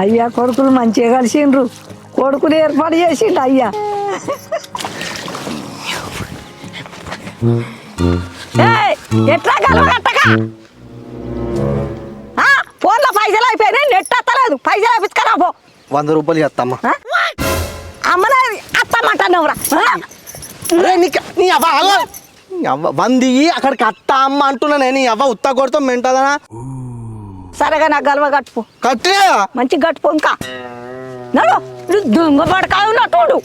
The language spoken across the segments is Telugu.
అయ్యా కొడుకులు మంచిగా కలిసిండ్రు, కొడుకులు ఏర్పాటు చేసిండు అయ్యా. ఎట్లా కలవగట్టగా ఫోన్లో పైసలు అయిపోయినాయి, నెట్ అత్తలేదు, పైసలు అయిపించుకరా పో. 100 రూపాయలు చేస్తామ్మా. అమ్మనే అత్తమ్మంటున్నావురా. నీ అవ్వ వంది అక్కడికి అత్త అమ్మ అంటున్నా, నీ అవ్వ ఉత్తా కొడతాం మెంటదనా. సరేగా నాకు గలవ కట్టుపో, కట్టినా మంచిగా కట్టుపో. ఇంకా నడు దొంగ పడకాయ ఉన్నట్టు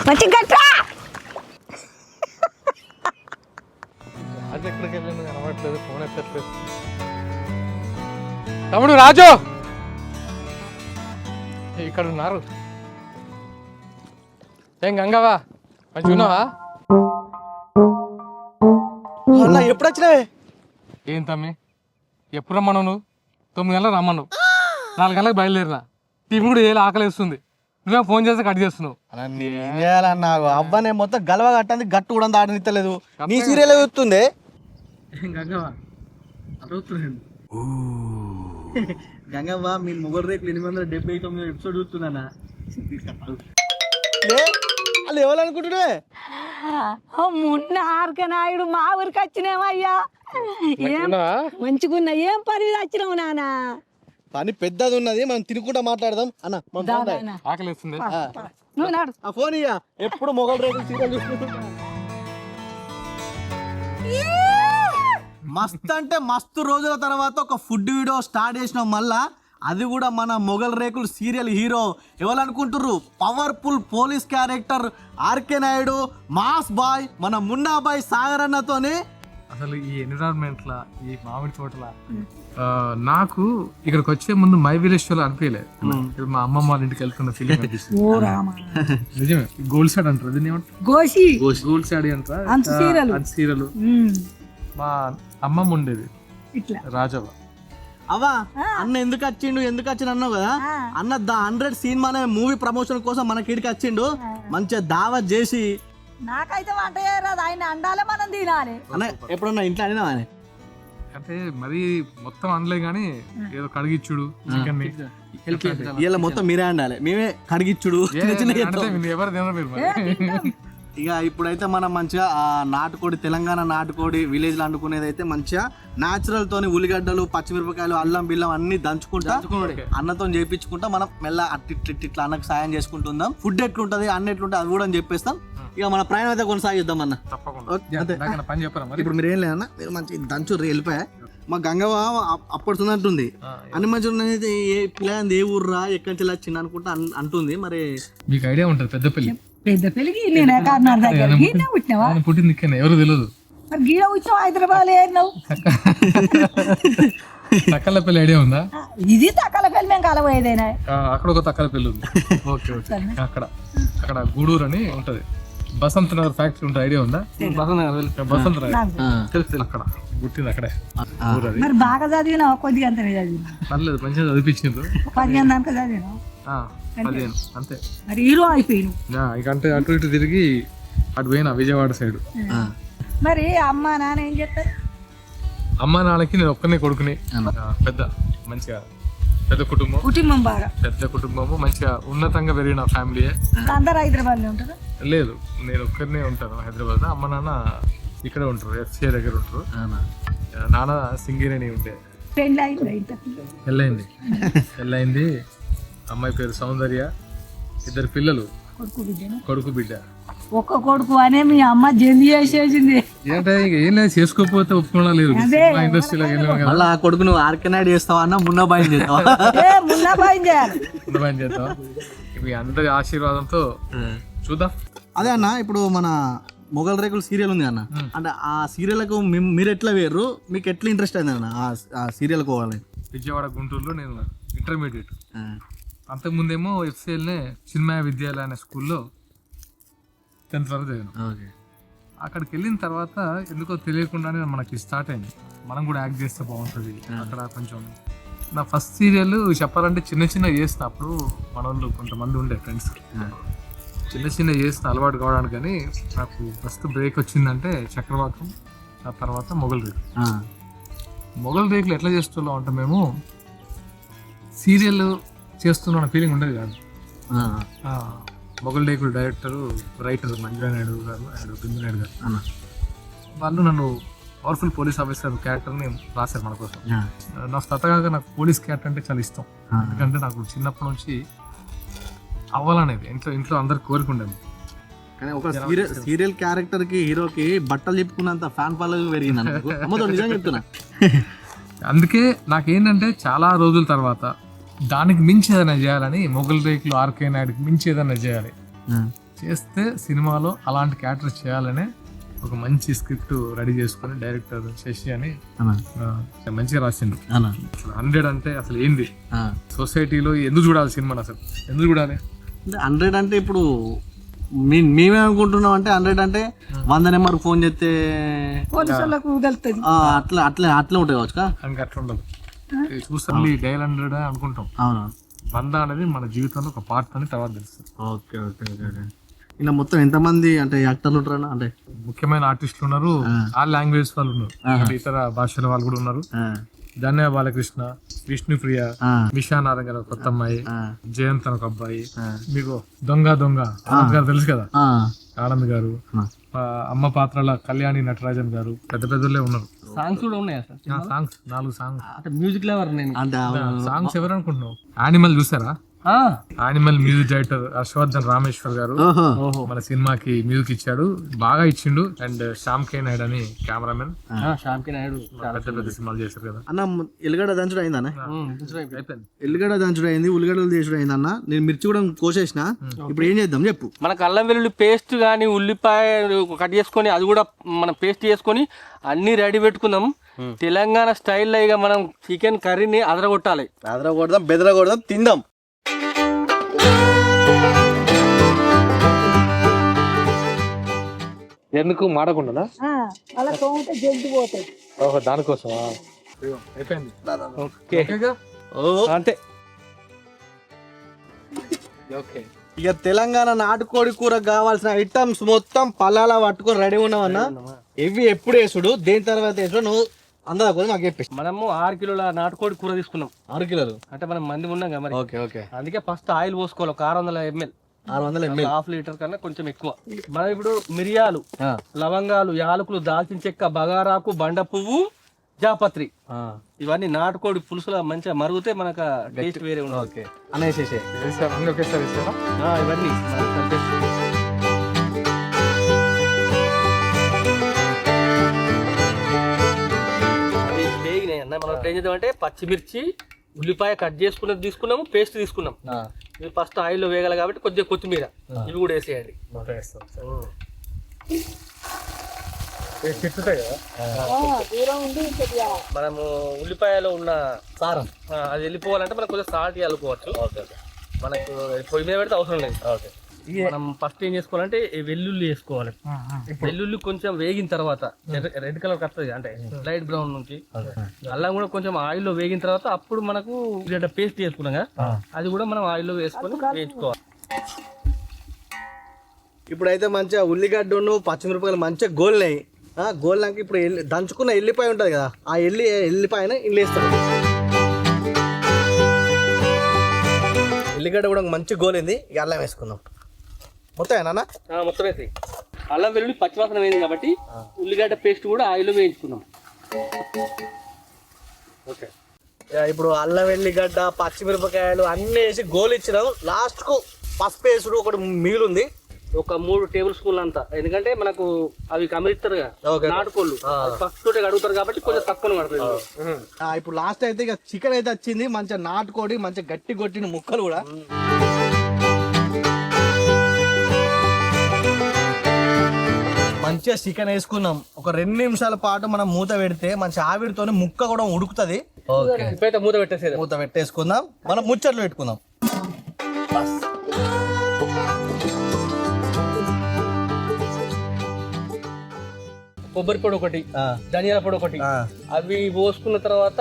మంచిగా కట్టరా. తమ్ముడు రాజు ఇక్కడ ఉన్నారు. ఏం గంగవా మంచిగా ఉన్నావా? ఎప్పుడు వచ్చినావే? ఏం తమ్మి ఎప్పుడు రమ్మను? నువ్వు 9 గంటలకు రమ్మను, 4 గంటలకు బయలుదేరినా. టీవీ కూడా ఏ ఆకలి వేస్తుంది, నువ్వే ఫోన్ చేస్తే కట్ చేస్తున్నావు. ఏం చేయాలన్నా అబ్బానే మొత్తం గలవ కట్టంది, గట్టు కూడా దాడనిత్తలేదు. నీ సీరియల్ చూస్తుంది గంగవా గంగవ్వ. మీ మొగల్ రేకులు 879 ఎపిసోడ్ చూస్తున్నానా? వాళ్ళు ఎవరనుకుంటున్నావే? మున్న ఆర్క నాయుడు మా ఊరికి వచ్చినావయ్యా. మంచిగున్నా. ఏం పని వచ్చినావు నాన్న? పని పెద్దది ఉన్నది, మనం తినుకుంటా మాట్లాడదాం అన్న. ఆకలి వేస్తుంది. నువ్వు నాడు ఆ ఫోన్ ఇయ్య. ఎప్పుడు మొగల్ రేకులు సీరియల్ చూసుకుంటున్నా. మస్త్ అంటే మస్తు రోజుల తర్వాత ఒక ఫుడ్ వీడియో స్టార్ట్ చేసినాం మళ్ళా. అది కూడా మన మొగల్ రేకులు సీరియల్ హీరో ఎవరు అనుకుంటుర్రు? Powerful police character RK Naidu, mass బాయ్, మన మున్నా బాయ్ సాగర్ అన్నతోని. అసలు ఈ ఎన్విరాన్మెంట్ల, ఈ మామిడి తోటల నాకు ఇక్కడికి వచ్చే ముందు మై విలేజ్ షోలో అనిపించలేదు. ఇప్పుడు మా అమ్మమ్మ వాళ్ళ ఇంటికి వెళ్తున్న ఫీలింగ్ నిజమే. గోల్డ్ సైడ్ అంటారు దీన్ని, గోల్డ్ సైడ్ అంటారా సీరియల్. మా అమ్మమ్మ ఉండేది రాజవ్వ. అవా అన్న ఎందుకు వచ్చిండు అన్నావు కదా అన్న. ద 100 సినిమా అనే మూవీ ప్రమోషన్ కోసం మన కిడికి వచ్చిండు. మంచిగా దావత్ చేసి. నాకైతే వంట చేయరాదు, ఆయన అండాలే మనం తినాలి. అన్న ఎప్పుడన్నా ఇంట్లో అడినా అంటే మరి మొత్తం అనలే గానీ ఏదో కడిగిచ్చుడు చికెన్ ఇలా మొత్తం మీరే అండాలి, మేమే కడిగిచ్చుడు. ఎవరు తినరు. ఇక ఇప్పుడైతే మనం మంచిగా ఆ నాటుకోడి, తెలంగాణ నాటుకోడి విలేజ్ లో వండుకునేది అయితే మంచిగా న్యాచురల్ తోని ఉల్లిగడ్డలు, పచ్చిమిరపకాయలు, అల్లం బిల్లం అన్ని దంచుకుంటా అన్నతో చేయించుకుంటా మనం మెల్ల ఇట్లా అన్నకు సాయం చేసుకుంటుందాం. ఫుడ్ ఎట్లుంటది, అన్న ఎట్లుంటది అది కూడా చెప్పేస్తాం. ఇక మన ప్రయాణం అయితే కొనసాగిద్దాం అన్న. ఇప్పుడు మీరు ఏం లేదన్న, మీరు మంచి దంచు వెళ్ళిపోయా. మా గంగవ్వ అప్పుడు అంటుంది అన్ని మంచిగా ఉన్నది. ఏ పిల్లలు ఏ ఊర్రా, ఎక్కడి నుంచి వచ్చింది అనుకుంటా అంటుంది. మరి మీకు ఐడియా ఉంటుంది పెద్దపల్లి పెద్దపల్లికి నేను కర్నాటక దగ్గర గీత పుట్టినావా? పుట్టింది ఇక్కడ, ఎవరు తెలియదు. మరి గీడ వచ్చినావు హైదరాబాద్ ఏనావు? తక్కలపల్లి ఐడియా ఉందా? ఇది తక్కలపల్లి, మేము కలవోయేదేనా? అక్కడ ఒక తక్కలపల్లి ఉంది. Okay okay. అక్కడ గూడూరు అని ఉంటది, బసంత్ నగర్ ఫ్యాక్టరీ ఉంటుంది, ఐడియా ఉందా? బసంత్ నగర్ తెలుసు, అక్కడ పుట్టింది అక్కడే. మరి బాగా చదివినావు? కొద్దిగా అంత చదివినా పర్లేదు, మంచిగా చదివించిండ్రు. 15 దాకా చదివినావు? 15 అంతే. మరి హీరో అయిపోయిను ఇక అంటే అటు ఇటు తిరిగి అటు పోయినా విజయవాడ సైడ్. మరి అమ్మ నాన్న ఏం చెప్తారు? అమ్మ నాన్నకి నేను ఒక్కనే కొడుకుని. పెద్ద మంచిగా పెద్ద కుటుంబం, బాగా పెద్ద కుటుంబము, మంచిగా ఉన్నతంగా పెరిగిన ఫ్యామిలీ. అందరు హైదరాబాద్ లో ఉంటారు? లేదు, నేను ఒక్కరినే ఉంటాను హైదరాబాద్ లో. అమ్మ నాన్న ఇక్కడే ఉంటారు, ఎఫ్సిఐ దగ్గర ఉంటారు. నాన్న సింగరేణి ఉంటే. పెళ్ళయింది. అమ్మాయి పేరు సౌందర్య, 2 పిల్లలు, కొడుకు బిడ్డ. ఒక్క కొడుకు అనే మీ అమ్మ జల్దీ చేసేసింది. ఏంటంటే ఏం లేదు, చేసుకోకపోతే ఒప్పుకోవడం లేదు. ఇండస్ట్రీలో మళ్ళీ ఆ కొడుకు నువ్వు ఆర్కే నాయుడు చేస్తావా అన్న? మున్నా బాయ్ చేస్తావా? మీ అందరి ఆశీర్వాదంతో చూద్దాం. అదే అన్న, ఇప్పుడు మన మొగల్ రేకులు సీరియల్ ఉంది అన్న, అంటే ఆ సీరియల్కు మీరు ఎట్లా వేరు, మీకు ఎట్లా ఇంట్రెస్ట్ అయింది అన్న ఆ సీరియల్ పోవాలి? విజయవాడ, గుంటూరులో నేను ఇంటర్మీడియట్. అంతకుముందేమో ఎఫ్సిఎల్నే చిన్మయ విద్యాలయ అనే స్కూల్లో 10th వరకు చదివాను. అక్కడికి వెళ్ళిన తర్వాత ఎందుకో తెలియకుండానే మనకి స్టార్ట్ అయింది, మనం కూడా యాక్ట్ చేస్తే బాగుంటుంది అక్కడ. కొంచెం నా ఫస్ట్ సీరియల్ చెప్పాలంటే చిన్న చేసిన, అప్పుడు మన వాళ్ళు కొంతమంది ఉండే ఫ్రెండ్స్, చిన్న చేసిన అలవాటు కావడానికి. కానీ నాకు ఫస్ట్ బ్రేక్ వచ్చిందంటే చక్రవాకం, ఆ తర్వాత మొగల్ రేకు. మొగల్ రేకులు ఎట్లా చేస్తున్నాం అంటే మేము సీరియల్ చేస్తున్న ఫీలింగ్ ఉండేది కాదు. మొగల్ రేకులు రైటర్ మంజులా నాయుడు గారు అండ్ బిందు నాయుడు గారు వాళ్ళు నన్ను పవర్ఫుల్ పోలీస్ ఆఫీసర్ క్యారెక్టర్ని రాశారు మన కోసం. నా స్వతహాగా నాకు పోలీస్ క్యారెక్టర్ అంటే చాలా ఇష్టం. ఎందుకంటే నాకు చిన్నప్పటి నుంచి అవ్వాలనేది ఇంట్లో అందరికి కోరుకుండేది. కానీ ఒక సీరియల్ క్యారెక్టర్ కి హీరోకి బట్టలు చెప్పుకున్నంత ఫ్యాన్ ఫాలోయింగ్ పెరిగింది. నిజంగా చెప్తున్నా. అందుకే నాకేంటంటే చాలా రోజుల తర్వాత దానికి మించి ఏదైనా చేయాలని, మొగల్ రేకులు ఆర్కే నాయుడుకి మించి ఏదైనా చేయాలి, చేస్తే సినిమాలో అలాంటి క్యారెక్టర్ చేయాలని ఒక మంచి స్క్రిప్ట్ రెడీ చేసుకుని డైరెక్టర్ శశి అని మంచిగా రాసిండు. 100 అంటే అసలు ఏంది, సొసైటీలో ఎందుకు చూడాలి సినిమాని, అసలు ఎందుకు చూడాలి? 100 అంటే ఇప్పుడు మేమేమనుకుంటున్నాం అంటే 100 అంటే 100 నెంబర్ ఫోన్ చేస్తే అట్లా అట్లా అట్లా ఉంటాయి కావచ్చు. ఇంకా అట్లా ఉండదు. చూస్తే డైల్ 100 అనుకుంటాం. 100 అనేది మన జీవితంలో ఒక పార్ట్ అని తర్వాత తెలుస్తుంది. Okay okay okay. ఇలా మొత్తం ఎంతమంది అంటే యాక్టర్లు ఉంటారు? అంటే ముఖ్యమైన ఆర్టిస్టులు ఉన్నారు, ఆ లాంగ్వేజ్ వాళ్ళు ఉన్నారు, ఇతర భాషల వాళ్ళు కూడా ఉన్నారు. ధన్య బాలకృష్ణ, విష్ణుప్రియ, మిషా నారాయణ గారు కొత్త అమ్మాయి, జయంత్ అని ఒక అబ్బాయి, మీకు దొంగ ఆనంద్ గారు తెలుసు కదా, ఆనంద్ గారు, అమ్మ పాత్రల కళ్యాణి నటరాజన్ గారు, పెద్ద పెద్దలే ఉన్నారు. సాంగ్స్ కూడా ఉన్నాయా సార్? Songs 4 songs. అంటే మ్యూజిక్ లవర్ నేను. సాంగ్స్ ఎవరు అనుకుంటున్నావు? యానిమల్ చూసారా? Animal music director Harshavardhan Rameshwar గారు మన సినిమాకి మ్యూజిక్ ఇచ్చాడు, బాగా ఇచ్చిండు. అండ్ శ్యామ్ కే నాయుడు అని కెమెరామెన్, శ్యామ్ కే నాయుడు పెద్ద పెద్ద సినిమాలు చేశారు కదా. అన్న ఎల్లిగడ్డ దంచుడు అయిందన్న? అయిపోయింది. ఎల్లిగడ్డ దంచుడు అయింది, ఉల్లిగడ్డలు చేసుడు అయిందన్న. నేను మిర్చి కూడా కోసేసిన. ఇప్పుడు ఏం చేద్దాం చెప్పు? మనకు అల్లం వెల్లుల్లి పేస్ట్ కానీ ఉల్లిపాయ కట్ చేసుకొని అది కూడా మనం పేస్ట్ చేసుకొని అన్ని రెడీ పెట్టుకుందాం. తెలంగాణ స్టైల్లో ఇక మనం చికెన్ కర్రీని అదరగొట్టాలి. అదరగొడదాం, బెదరగొడదాం, తిందాం. ఎందుకు మాడకుండా? ఓహో, దానికోసం అయిపోయింది. అంతే. ఓకే, ఇక తెలంగాణ నాటుకోడి కూర కావాల్సిన ఐటమ్స్ మొత్తం పల్లాల పట్టుకొని రెడీ ఉన్నామన్నా. ఇవి ఎప్పుడు వేసుడు, దేని తర్వాత వేసుడు నువ్వు అందదా కూడా మాకు చెప్పేసి. మనము 6 కిలోల నాటుకోడి కూర తీసుకున్నాం. 6 కిలోలు అంటే మనం మంది ఉన్నాం కదా మరి. Okay okay. అందుకే ఫస్ట్ ఆయిల్ పోసుకోవాలి. ఒక 600 ml, 600 ml, ½ లీటర్ కన్నా కొంచెం ఎక్కువ. మనం ఇప్పుడు మిరియాలు, లవంగాలు, యాలకులు, దాల్చిన చెక్క, బగారాకు, బండ పువ్వు, జాపత్రి, ఇవన్నీ నాటుకోడి పులుసులో మంచిగా మరుగుతే మనకు టేస్ట్ వేరే ఉండదు. ఓకే అనేసేసే ఒకేసారి ఇవన్నీ మనం ఏం చేద్దాం అంటే పచ్చిమిర్చి, ఉల్లిపాయ కట్ చేసుకున్నది తీసుకున్నాము, పేస్ట్ తీసుకున్నాం. ఇవి ఫస్ట్ ఆయిల్లో వేగాలి కాబట్టి కొద్దిగా కొత్తిమీర ఇవి కూడా వేసేయండి. మనము ఉల్లిపాయలో ఉన్న సారం అది వెళ్ళిపోవాలంటే మనకు కొంచెం సాల్ట్ కలుపుకోవచ్చు. మనకు పొయ్యి మీద పెడితే అవసరం లేదు. మనం ఫస్ట్ ఏం చేసుకోవాలంటే వెల్లుల్లి వేసుకోవాలి. వెల్లుల్లి కొంచెం వేగిన తర్వాత రెడ్ కలర్ వస్తుంది, అంటే లైట్ బ్రౌన్ నుంచి. అల్లం కూడా కొంచెం ఆయిల్లో వేగిన తర్వాత అప్పుడు మనకు పేస్ట్ చేసుకున్నాం కదా, అది కూడా మనం ఆయిల్లో వేసుకొని వేయించుకోవాలి. ఇప్పుడైతే మంచిగా ఉల్లిగడ్డను పచ్చిమిరపకాయలు మంచిగా గోలినాయి. గోలినాక ఇప్పుడు దంచుకున్న ఎల్లిపాయ ఉంటుంది కదా, ఆ ఎల్లిపాయన ఇల్లు వేస్తాడు. ఎల్లిగడ్డ కూడా మంచి గోలింది. ఇక అల్లం వేసుకుందాం. మొత్తం నాన్న మొత్తం వేసి అల్లం వెల్లుల్లి పచ్చివాసన వేయింది కాబట్టి ఉల్లిగడ్డ పేస్ట్ కూడా ఆయిల్లో వేయించుకుందాం. ఓకే, ఇప్పుడు అల్లం వెల్లిగడ్డ పచ్చిమిరపకాయలు అన్నీ వేసి గోలిచ్చినాం. లాస్ట్కు పసుపు వేసుడు ఒకటి మిగిలింది, ఒక 3 టేబుల్ స్పూన్లు అంతా. ఎందుకంటే మనకు అవి కమిరిస్తారు నాటుకోళ్ళు, ఫస్ట్ తోటి అడుగుతారు కాబట్టి కొంచెం తక్కువ పడుతుంది. ఇప్పుడు లాస్ట్ అయితే ఇక చికెన్ అయితే వచ్చింది. మంచిగా నాటుకోడి మంచిగా గట్టి కొట్టిన ముక్కలు కూడా మంచిగా చికెన్ వేసుకున్నాం. ఒక 2 నిమిషాల పాటు మనం మూత పెడితే మంచి ఆవిరితోనే ముక్క కూడా ఉడుకుతుంది. ఇప్పుడైతే మూత పెట్టేసేది. మూత పెట్టేసుకుందాం, మనం ముచ్చట్లు పెట్టుకుందాం. కొబ్బరి పొడి ఒకటి, ధనియాల పొడి ఒకటి, అవి పోసుకున్న తర్వాత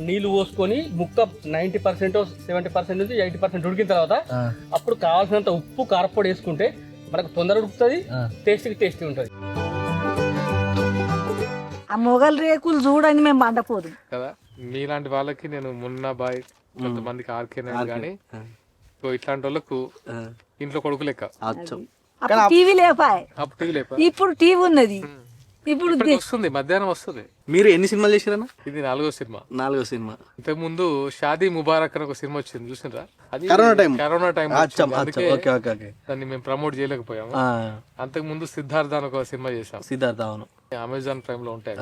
నీళ్లు పోసుకొని ముక్క 90% 70% నుంచి 80% ఉడికిన తర్వాత అప్పుడు కావాల్సినంత ఉప్పు, కారపొడి వేసుకుంటే మనకు తొందర ఉడుకుతుంది, టేస్టీ ఉంటుంది. ఆ మొగల్ రేకులు చూడని మేము పండపోదు. కదా మీలాంటి వాళ్ళకి నేను మున్నా బాయ్ కొంతమందికి ఆర్కే నాయుడు కానీ సో ఇట్లాంటి వాళ్ళకు ఇంట్లో కొడుకు లెక్క. అప్పుడు టీవీ లేపాయ్, అప్పుడు టీవీ లేపా, ఇప్పుడు టీవీ ఉన్నది. ఇప్పుడు వస్తుంది మధ్యాహ్నం వస్తుంది. మీరు ఎన్ని సినిమాలు చేశారన్నా? ఇది 4వ సినిమా. 4వ సినిమా. ఇంతకు ముందు షాదీ ముబారక్ అని ఒక సినిమా వచ్చింది చూసిండ్రా? అది కరోనా టైం దాన్ని మేము ప్రమోట్ చేయలేకపోయాము. అంతకు ముందు సిద్ధార్థ అని ఒక సినిమా చేసాం. సిద్ధార్థ అవును, అమెజాన్ ప్రైమ్ లో ఉంటాయి.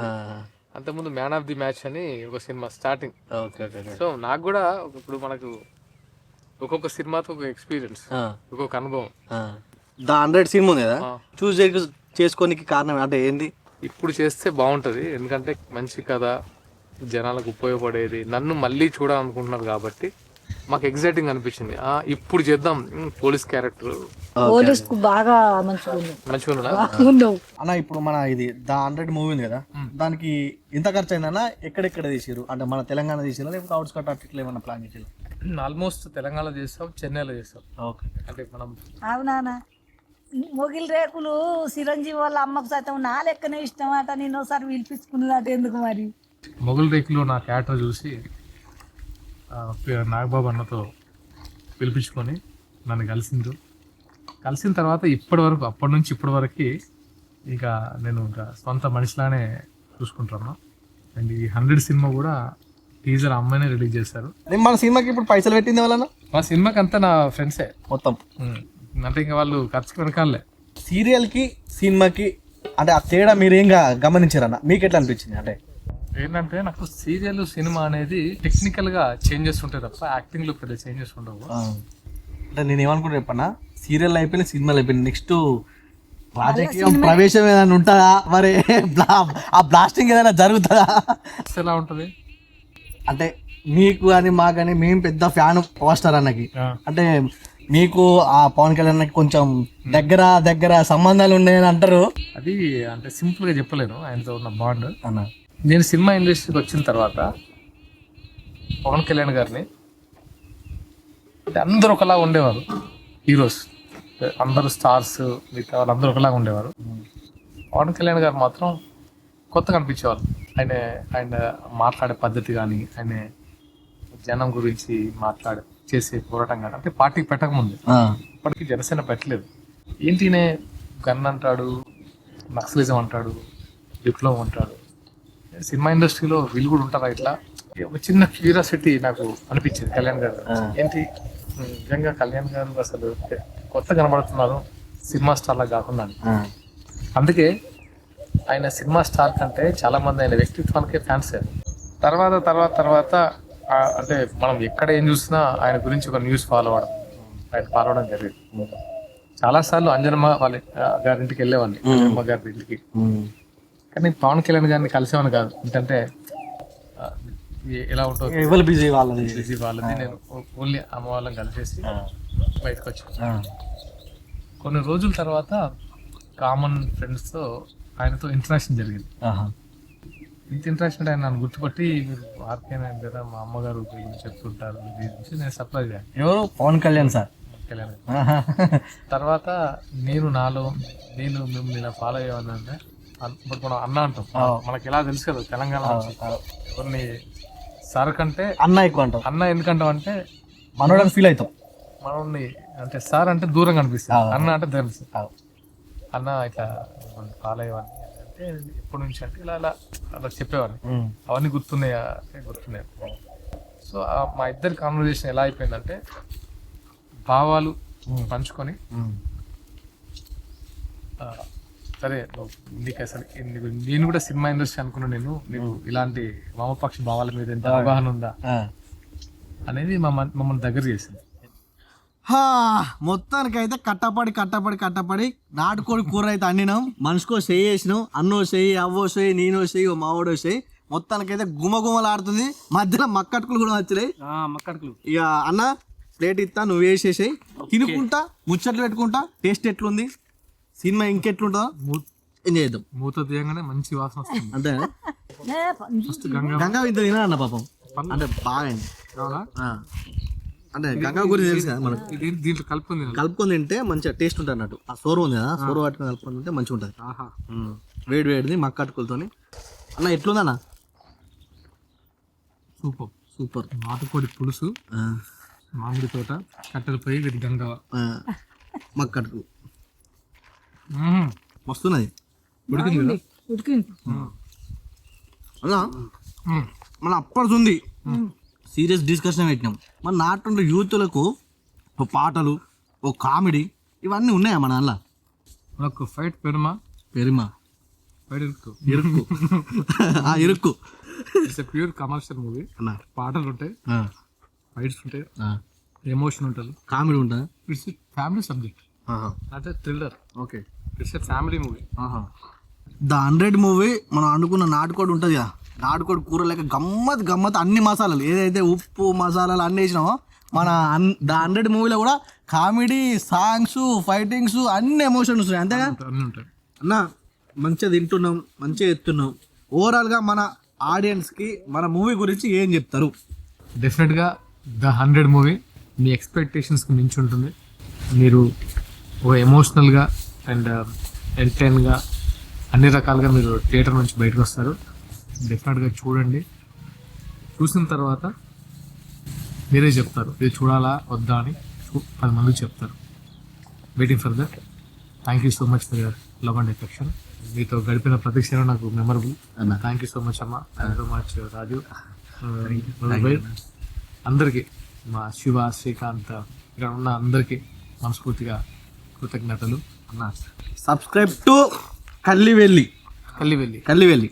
అంతకుముందు మ్యాన్ ఆఫ్ ది మ్యాచ్ అని ఒక సినిమా స్టార్టింగ్. సో నాకు కూడా ఇప్పుడు మనకు ఒక్కొక్క సినిమాతో ఒక ఎక్స్పీరియన్స్, ఒక్కొక్క అనుభవం. ద 100 సినిమా ఉంది కదా, చూస్ చేసుకోనికి కారణం అంటే ఏంది? ఇప్పుడు చేస్తే బాగుంటది, ఎందుకంటే మంచి కథ, జనాలకు ఉపయోగపడేది, నన్ను మళ్ళీ చూడాలనుకుంటున్నారు కాబట్టి మాకు ఎగ్జైటింగ్ అనిపించింది. ఇప్పుడు చేద్దాం పోలీస్ క్యారెక్టర్. పోలీస్ కు బాగా మంచిగా అన్న. ఇప్పుడు మన ఇది ద 100 మూవీ ఉంది కదా, దానికి ఎంత ఖర్చు అయిందన్న? ఎక్కడెక్కడ తీసారు? అంటే మన తెలంగాణ తీసారా లేకపోతే అవుట్స్ కట్ అట్లా ఏమన్నా ప్లాన్ చేసారు? ఆల్మోస్ట్ తెలంగాణలో చేస్తాం, చెన్నైలో చేస్తాం. ఓకే. అంటే మనం అవునా, మొగిలి రేకులు చిరంజీవి వాళ్ళ అమ్మకు సైతం నా లెక్కనే ఇష్టం అట. నేను ఒకసారి పిలిపించుకున్నదట. ఎందుకు మరి? మొగల్ రేకులో నా క్యారెక్టర్ చూసి నాగబాబు అన్నతో పిలిపించుకొని నన్ను కలిసిన తర్వాత అప్పటి నుంచి ఇప్పటి వరకు ఇంకా నేను ఇంకా సొంత మనిషిలానే చూసుకుంటున్నా. అండ్ ఈ 100 సినిమా కూడా టీజర్ అమ్మాయినే రిలీజ్ చేశారు. మన సినిమాకి ఇప్పుడు పైసలు పెట్టింది వాళ్ళ? మా సినిమాకి అంతా నా ఫ్రెండ్సే మొత్తం. అంటే ఇంకా వాళ్ళు ఖర్చుకి వెనకాలే. సీరియల్కి సినిమాకి అంటే ఆ తేడా మీరు ఏం గమనించారన్న? మీకు ఎట్లా అనిపించింది? అంటే ఏంటంటే నాకు సీరియల్ సినిమా అనేది టెక్నికల్ గా చేంజెస్ ఉంటాయి తప్ప యాక్టింగ్ లో పెద్ద చేంజెస్ ఉండవు. అంటే నేను ఏమనుకుంటా చెప్పన్నా, సీరియల్ అయిపోయిన సినిమాలు అయిపోయింది, నెక్స్ట్ రాజకీయం ప్రవేశం ఏదైనా ఉంటుందా? మరి ఆ బ్లాస్టింగ్ ఏదైనా జరుగుతుందా? ఎలా ఉంటుంది అంటే మీకు కానీ మాకు కానీ మేము పెద్ద ఫ్యాన్ పవర్ స్టార్ అన్నకి. అంటే మీకు ఆ పవన్ కళ్యాణ్ కొంచెం దగ్గర సంబంధాలు ఉన్నాయని అంటారు. అది అంటే సింపుల్ గా చెప్పలేను ఆయనతో ఉన్న బాండ్ అన్న. నేను సినిమా ఇండస్ట్రీకి వచ్చిన తర్వాత పవన్ కళ్యాణ్ గారిని అంటే అందరూ ఒకలా ఉండేవారు, హీరోస్ అందరూ స్టార్స్ మిగతా వాళ్ళందరూ ఒకలా ఉండేవారు. పవన్ కళ్యాణ్ గారు మాత్రం కొత్తగా అనిపించేవారు. ఆయన మాట్లాడే పద్ధతి కానీ, ఆయన జనం గురించి చేసే పోరాటం కానీ, అంటే పార్టీకి పెట్టకముందు ఇప్పటికీ జనసేన పెట్టలేదు. ఏంటినే గన్ అంటాడు, నక్సలిజం అంటాడు, విప్లవం అంటాడు. సినిమా ఇండస్ట్రీలో వీళ్ళు కూడా ఉంటారా ఇట్లా? ఒక చిన్న క్యూరియాసిటీ నాకు అనిపించింది కళ్యాణ్ గారు. ఏంటి నిజంగా కళ్యాణ్ గారు అసలు కొత్త కనబడుతున్నారు సినిమా స్టార్ లా కాకుండా. అందుకే ఆయన సినిమా స్టార్ కంటే చాలా మంది ఆయన వ్యక్తిత్వానికే ఫ్యాన్స్. తర్వాత అంటే మనం ఎక్కడ ఏం చూసినా ఆయన గురించి ఒక న్యూస్ ఫాలో అవడం జరిగింది. చాలాసార్లు అంజనమ్మ వాళ్ళ గారింటికి వెళ్ళేవాడిని, అంజనమ్మ గారి ఇంటికి. కానీ పవన్ కళ్యాణ్ గారిని కలిసేవాడిని కాదు. ఎందుకంటే ఎలా ఉంటుంది బిజీ వాళ్ళది. నేను ఓన్లీ అమ్మ వాళ్ళని కలిసేసి బయటకు వచ్చాను. కొన్ని రోజుల తర్వాత కామన్ ఫ్రెండ్స్తో ఆయనతో ఇంటరాక్షన్ జరిగింది. ఇంత ఇంట్రెస్ట్ అంటే ఆయన నన్ను గుర్తుపట్టి మీరు ఆర్కేనా కదా మా అమ్మగారు గురించి చెప్తుంటారు గురించి నేను సర్ప్రైజ్ అయ్యాను. ఎవరు? పవన్ కళ్యాణ్ సార్. కళ్యాణ్ తర్వాత నేను మిమ్మల్ని ఇలా ఫాలో అయ్యానంటే ఇప్పుడు మనం అన్న అంటాం, మనకి ఎలా తెలుసు కదా తెలంగాణ ఎవరిని సార్ కంటే అన్న ఎక్కువ అంటాం. అన్న ఎందుకంటాం అంటే మనోడని ఫీల్ అవుతాం. మనల్ని అంటే సార్ అంటే దూరంగా అనిపిస్తుంది, అన్న అంటే తెలుసు. అన్న ఇట్లా ఫాలో అయ్యేవాడిని అంటే ఎప్పటి నుంచి అంటే ఇలా చెప్పేవాడిని. అవన్నీ గుర్తున్నాయి. సో మా ఇద్దరి కాన్వర్జేషన్ ఎలా అయిపోయిందంటే భావాలు పంచుకొని సరే నీకు అసలు నేను కూడా సినిమా ఇండస్ట్రీ అనుకున్నా, నీకు ఇలాంటి వామపక్ష భావాల మీద ఎంత అవగాహన ఉందా అనేది మమ్మల్ని దగ్గర చేసింది. మొత్తానికైతే కట్టపడి నాటుకోడి కూర అయితే అండినాం. మనిషికో చెయ్యి వేసినాం, అన్నో చెయ్యి, అవ్వో చెయ్యి, నేనో చెయ్యి, మావోడో చెయ్యి. మొత్తానికైతే గుమగుమలాడుతుంది. మధ్యలో మక్కటుకులు కూడా వచ్చినాయి. ఇక అన్న ప్లేట్ ఇస్తా, నువ్వు వేసేసాయి, తినుకుంటా ముచ్చట్లు పెట్టుకుంటా. టేస్ట్ ఎట్లుంది, సినిమా ఇంకెట్లుంటుందో ఎంజాయ్ చేద్దాం. మూత తీయగానే మంచి వాసన వస్తుంది. అంతే గంగా ఇంత తినా అన్న పాపం, అంటే బాగా అంటే గంగా గురించి తెలుసు కదా మనకు. దీంట్లో కలుపుకొని తింటే మంచిగా టేస్ట్ ఉంటుంది అన్నట్టు. ఆ సోరు ఉంది కదా, సోరు పట్టుకొని కలుపుకొని తింటే మంచిగా ఉంటుంది. వేడిది మక్కటుకులతోని అన్న ఎట్లుందన్నా? సూపర్. సూపర్. నాటుకోడి పులుసు, మామిడి తోట, కట్టెల పొయ్యి విత్ గంగవ. మక్కడుకు వస్తున్నది. ఉడికింది కదా? ఉడికింది. అలా మన అప్పటి ఉంది సీరియస్ డిస్కషన్ పెట్టినాం. మన నాటు యూత్లకు ఓ పాటలు, ఓ కామెడీ ఇవన్నీ ఉన్నాయా మన అలా? మనకు ఫైట్ పెరుమా ఫైట్ ఇరుక్కు ఇరుక్కు it's a pure commercial movie. అన్న పాటలు ఉంటాయి, ఫైట్స్ ఉంటాయి, ఆ. ఎమోషన్ ఉంటుంది. కామెడీ ఉంటుందా? ఇట్స్ ఫ్యామిలీ సబ్జెక్ట్, అంటే thriller. Okay. It's a family movie. The 100 movie మనం అనుకున్న నాటుకోడి ఉంటుంది కదా, నాటుకోడి కూర లేక గమ్మత్ అన్ని మసాలాలు ఏదైతే ఉప్పు మసాలాలు అన్ని వేసినామో మన ద 100 మూవీలో కూడా కామెడీ, సాంగ్స్, ఫైటింగ్స్ అన్ని ఎమోషన్స్ ఉన్నాయి అంతేగా అన్నీ ఉంటాయి అన్న. మంచిగా తింటున్నాం, మంచిగా ఎత్తున్నాం. ఓవరాల్గా మన ఆడియన్స్కి మన మూవీ గురించి ఏం చెప్తారు? డెఫినెట్గా ద 100 మూవీ మీ ఎక్స్పెక్టేషన్స్కి మించి ఉంటుంది. మీరు ఒక ఎమోషనల్గా అండ్ ఎంటర్టైన్గా అన్ని రకాలుగా మీరు థియేటర్ నుంచి బయటకు వస్తారు. డెఫినెట్గా చూడండి. చూసిన తర్వాత మీరే చెప్తారు ఇది చూడాలా వద్దా అని. 10 మందికి చెప్తారు. Waiting for that. Thank you so much for your love and affection. మీతో గడిపిన ప్రతి క్షణం నాకు memorable. Thank you so much అమ్మ. Thank you so much Raju, అందరికీ, మా శివ, శ్రీకాంత్, ఇక్కడ ఉన్న అందరికీ మనస్ఫూర్తిగా కృతజ్ఞతలు. Subscribe to Kallivelli. కల్లివెల్లి.